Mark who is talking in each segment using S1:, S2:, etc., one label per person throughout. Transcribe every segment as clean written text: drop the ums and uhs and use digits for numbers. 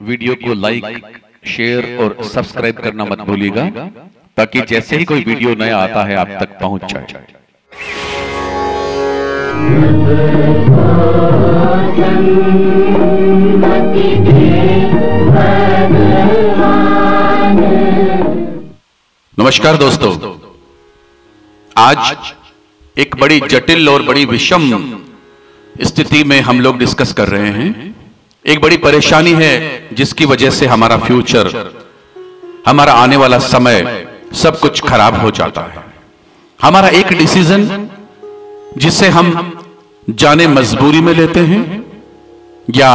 S1: Video को like, share और subscribe करना मत भूलिएगा, ताकि जैसे ही कोई वीडियो नया आता है आप तक पहुंच जाए। नमस्कार दोस्तों, आज एक बड़ी जटिल और बड़ी विषम स्थिति में हम लोग डिस्कस कर रहे हैं। एक बड़ी परेशानी है जिसकी वजह से हमारा फ्यूचर, हमारा आने वाला समय सब कुछ खराब हो जाता है। हमारा एक डिसीजन जिसे हम जाने मजबूरी में लेते हैं या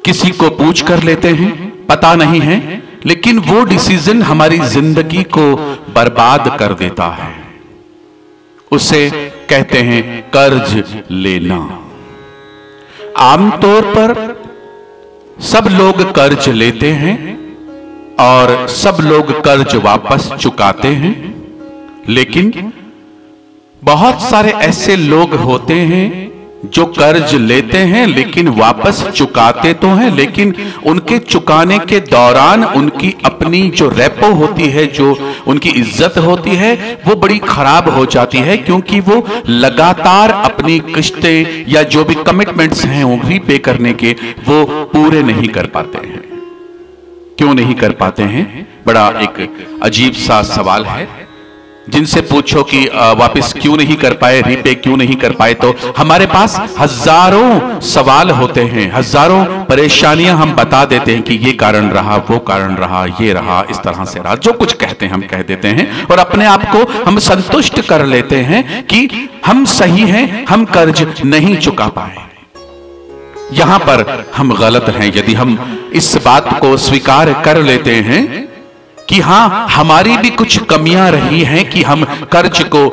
S1: किसी को पूछ कर लेते हैं, पता नहीं है, लेकिन वो डिसीजन हमारी जिंदगी को बर्बाद कर देता है। उसे कहते हैं कर्ज लेना। आमतौर पर सब लोग कर्ज लेते हैं और सब लोग कर्ज वापस चुकाते हैं, लेकिन बहुत सारे ऐसे लोग होते हैं जो कर्ज लेते हैं लेकिन वापस चुकाते तो हैं, लेकिन उनके चुकाने के दौरान उनकी अपनी जो रेपो होती है, जो उनकी इज्जत होती है, वो बड़ी खराब हो जाती है, क्योंकि वो लगातार अपनी किस्तें या जो भी कमिटमेंट्स हैं वो रीपे करने के वो पूरे नहीं कर पाते हैं। क्यों नहीं कर पाते हैं? बड़ा एक अजीब सा सवाल है। जिनसे पूछो कि वापस क्यों नहीं कर पाए, रीपे क्यों नहीं कर पाए, तो हमारे पास हजारों सवाल होते हैं, हजारों परेशानियां हम बता देते हैं कि ये कारण रहा, वो कारण रहा, ये रहा, इस तरह से रहा। जो कुछ कहते हैं हम कह देते हैं और अपने आप को हम संतुष्ट कर लेते हैं कि हम सही हैं, हम कर्ज नहीं चुका पाए। यहां पर हम गलत हैं। यदि हम इस बात को स्वीकार कर लेते हैं कि हां, हमारी भी कुछ कमियां रही हैं कि हम कर्ज को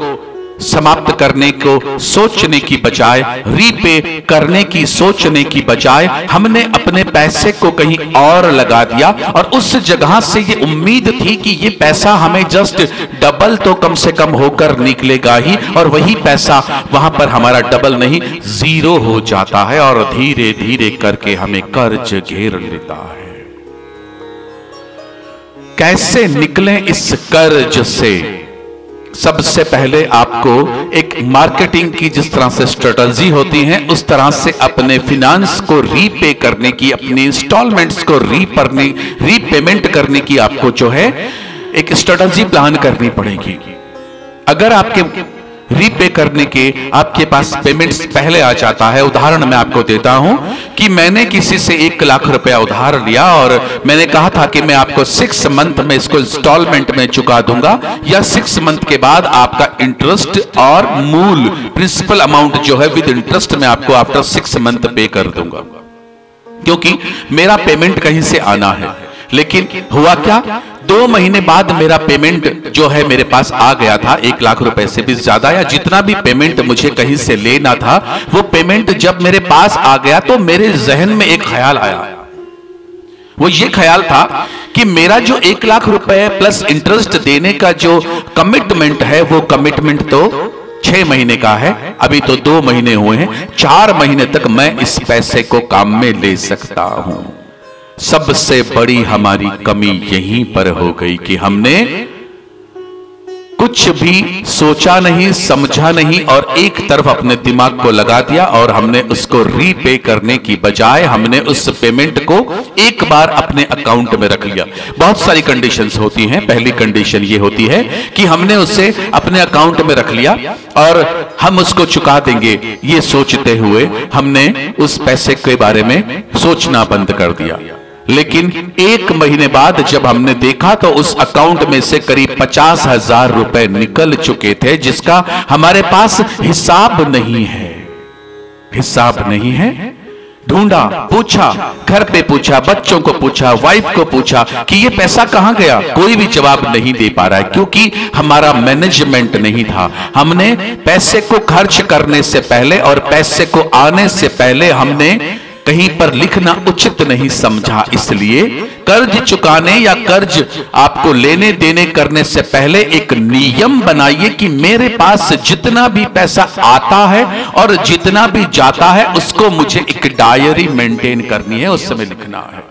S1: समाप्त करने को सोचने की बजाय, रीपे करने की सोचने की बजाय हमने अपने पैसे को कहीं और लगा दिया, और उस जगह से ये उम्मीद थी कि ये पैसा हमें जस्ट डबल तो कम से कम होकर निकलेगा ही, और वही पैसा वहां पर हमारा डबल नहीं, जीरो हो जाता है और धीरे धीरे करके हमें कर्ज घेर लेता है। कैसे निकलें इस कर्ज से? सबसे पहले आपको एक मार्केटिंग की जिस तरह से स्ट्रेटजी होती है, उस तरह से अपने फिनांस को रीपे करने की, अपनी इंस्टॉलमेंट्स को रीपेमेंट करने की आपको जो है एक स्ट्रेटजी प्लान करनी पड़ेगी। अगर आपके रीपे करने के आपके पास पेमेंट्स पहले आ जाता है, उदाहरण मैं आपको देता हूं कि मैंने किसी से 1 लाख रुपया उधार लिया और मैंने कहा था कि मैं आपको 6 मंथ में इसको इंस्टॉलमेंट में चुका दूंगा, या 6 मंथ के बाद आपका इंटरेस्ट और मूल प्रिंसिपल अमाउंट जो है विद इंटरेस्ट में आपको आफ्टर 6 मंथ पे कर दूंगा, क्योंकि मेरा पेमेंट कहीं से आना है। लेकिन हुआ क्या? 2 महीने बाद मेरा पेमेंट जो है मेरे पास आ गया था, 1 लाख रुपए से भी ज्यादा, या जितना भी पेमेंट मुझे कहीं से लेना था, वो पेमेंट जब मेरे पास आ गया तो मेरे जहन में एक ख्याल आया। वो ये ख्याल था कि मेरा जो 1 लाख रुपए प्लस इंटरेस्ट देने का जो कमिटमेंट है, वो कमिटमेंट तो 6 महीने का है, अभी तो 2 महीने हुए हैं, 4 महीने तक मैं इस पैसे को काम में ले सकता हूं। सबसे बड़ी हमारी कमी यहीं पर हो गई कि हमने कुछ भी सोचा नहीं, समझा नहीं, और एक तरफ अपने दिमाग को लगा दिया और हमने उसको रीपे करने की बजाय हमने उस पेमेंट को एक बार अपने अकाउंट में रख लिया। बहुत सारी कंडीशंस होती हैं। पहली कंडीशन ये होती है कि हमने उसे अपने अकाउंट में रख लिया और हम उसको चुका देंगे, ये सोचते हुए हमने उस पैसे के बारे में सोचना बंद कर दिया। लेकिन 1 महीने बाद जब हमने देखा तो उस अकाउंट में से करीब 50,000 रुपए निकल चुके थे, जिसका हमारे पास हिसाब नहीं है। हिसाब नहीं है। ढूंढा, पूछा, घर पे पूछा, बच्चों को पूछा, वाइफ को पूछा कि ये पैसा कहां गया, कोई भी जवाब नहीं दे पा रहा है, क्योंकि हमारा मैनेजमेंट नहीं था। हमने पैसे को खर्च करने से पहले और पैसे को आने से पहले हमने कहीं पर लिखना उचित नहीं समझा। इसलिए कर्ज चुकाने या कर्ज आपको लेने देने करने से पहले एक नियम बनाइए कि मेरे पास जितना भी पैसा आता है और जितना भी जाता है उसको मुझे एक डायरी मेंटेन करनी है, उस समय लिखना है।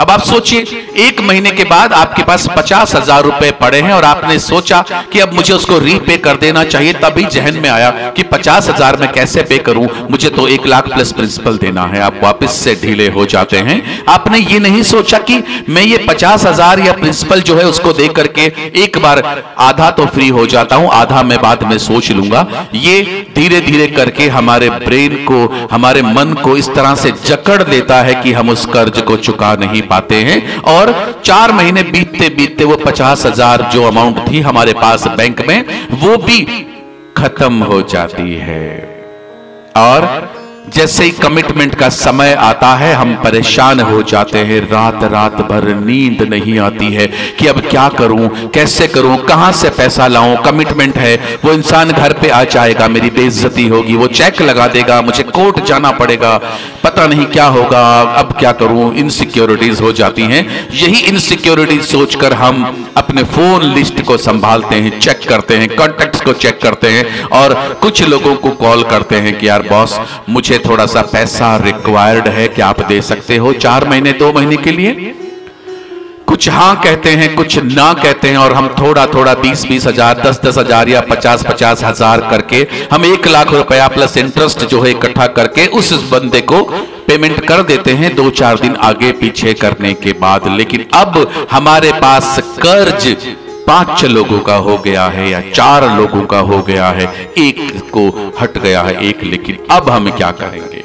S1: अब आप सोचिए, 1 महीने के बाद आपके पास 50,000 रुपए पड़े हैं और आपने सोचा कि अब मुझे उसको रीपे कर देना चाहिए। तभी जहन में आया कि 50,000 में कैसे पे करूं, मुझे तो 1 लाख प्लस प्रिंसिपल देना है। आप वापस से ढीले हो जाते हैं। आपने ये नहीं सोचा कि मैं ये 50,000 या प्रिंसिपल जो है उसको दे करके एक बार आधा तो फ्री हो जाता हूं, आधा मैं बाद में सोच लूंगा। ये धीरे धीरे करके हमारे ब्रेन को, हमारे मन को इस तरह से जकड़ लेता है कि हम उस कर्ज को चुका नहीं पाते हैं और 4 महीने बीतते बीतते वो 50,000 जो अमाउंट थी हमारे पास बैंक में, वो भी खत्म हो जाती है। और जैसे ही कमिटमेंट का समय आता है हम परेशान हो जाते हैं। रात रात भर नींद नहीं आती है कि अब क्या करूं, कैसे करूं, कहां से पैसा लाऊं। कमिटमेंट है, वो इंसान घर पे आ जाएगा, मेरी बेइज्जती होगी, वो चेक लगा देगा, मुझे कोर्ट जाना पड़ेगा, पता नहीं क्या होगा, अब क्या करूं। इनसिक्योरिटीज हो जाती हैं। यही इनसिक्योरिटीज सोचकर हम अपने फोन लिस्ट को संभालते हैं, चेक करते हैं, कॉन्टैक्ट्स को चेक करते हैं और कुछ लोगों को कॉल करते हैं कि यार बॉस, मुझे थोड़ा सा पैसा रिक्वायर्ड है, क्या आप दे सकते हो 4 महीने 2 महीने के लिए। कुछ हाँ कहते हैं, कुछ ना कहते हैं और हम थोड़ा थोड़ा 20-20 हजार, 10-10 हजार या 50-50 हजार करके हम 1 लाख रुपया प्लस इंटरेस्ट जो है इकट्ठा करके उस बंदे को पेमेंट कर देते हैं 2-4 दिन आगे पीछे करने के बाद। लेकिन अब हमारे पास कर्ज 5 लोगों का हो गया है या 4 लोगों का हो गया है, एक को हट गया है एक। लेकिन अब हम क्या करेंगे?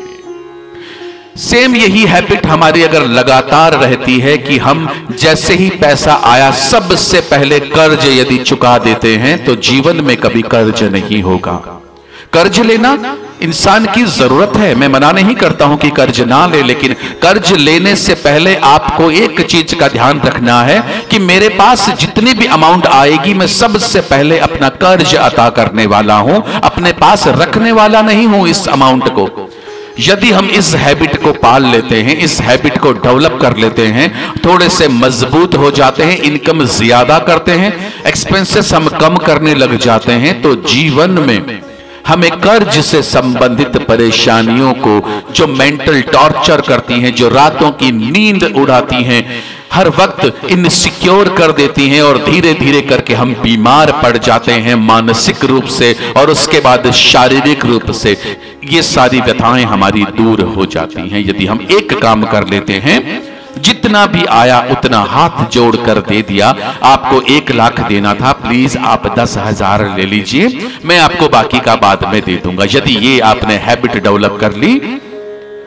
S1: सेम यही हैबिट हमारी अगर लगातार रहती है कि हम जैसे ही पैसा आया सबसे पहले कर्ज यदि चुका देते हैं तो जीवन में कभी कर्ज नहीं होगा। कर्ज लेना इंसान की जरूरत है, मैं मना नहीं करता हूं कि कर्ज ना ले, लेकिन कर्ज लेने से पहले आपको एक चीज का ध्यान रखना है कि मेरे पास जितनी भी अमाउंट आएगी मैं सबसे पहले अपना कर्ज अदा करने वाला हूं, अपने पास रखने वाला नहीं हूं इस अमाउंट को। यदि हम इस हैबिट को पाल लेते हैं, इस हैबिट को डेवलप कर लेते हैं, थोड़े से मजबूत हो जाते हैं, इनकम ज्यादा करते हैं, एक्सपेंसेस हम कम करने लग जाते हैं, तो जीवन में हमें कर्ज से संबंधित परेशानियों को, जो मेंटल टॉर्चर करती हैं, जो रातों की नींद उड़ाती हैं, हर वक्त इनसिक्योर कर देती हैं और धीरे धीरे करके हम बीमार पड़ जाते हैं मानसिक रूप से और उसके बाद शारीरिक रूप से। ये सारी व्यथाएं हमारी दूर हो जाती हैं यदि हम एक काम कर लेते हैं, जितना भी आया उतना हाथ जोड़कर दे दिया। आपको 1 लाख देना था, प्लीज आप 10,000 ले लीजिए, मैं आपको बाकी का बाद में दे दूंगा। यदि ये आपने हैबिट डेवलप कर ली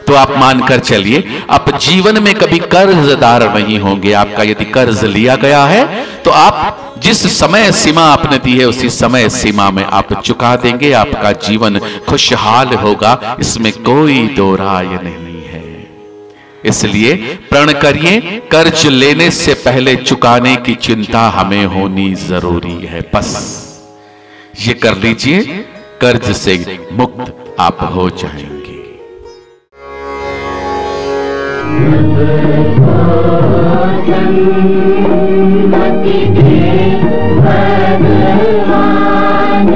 S1: तो आप मानकर चलिए आप जीवन में कभी कर्जदार नहीं होंगे। आपका यदि कर्ज लिया गया है तो आप जिस समय सीमा आपने दी है उसी समय सीमा में आप चुका देंगे, आपका जीवन खुशहाल होगा, इसमें कोई दो राय नहीं है। इसलिए प्रण करिए, कर्ज लेने से पहले चुकाने की चिंता हमें होनी जरूरी है। बस ये कर लीजिए, कर्ज से मुक्त आप हो जाएंगे। भगवान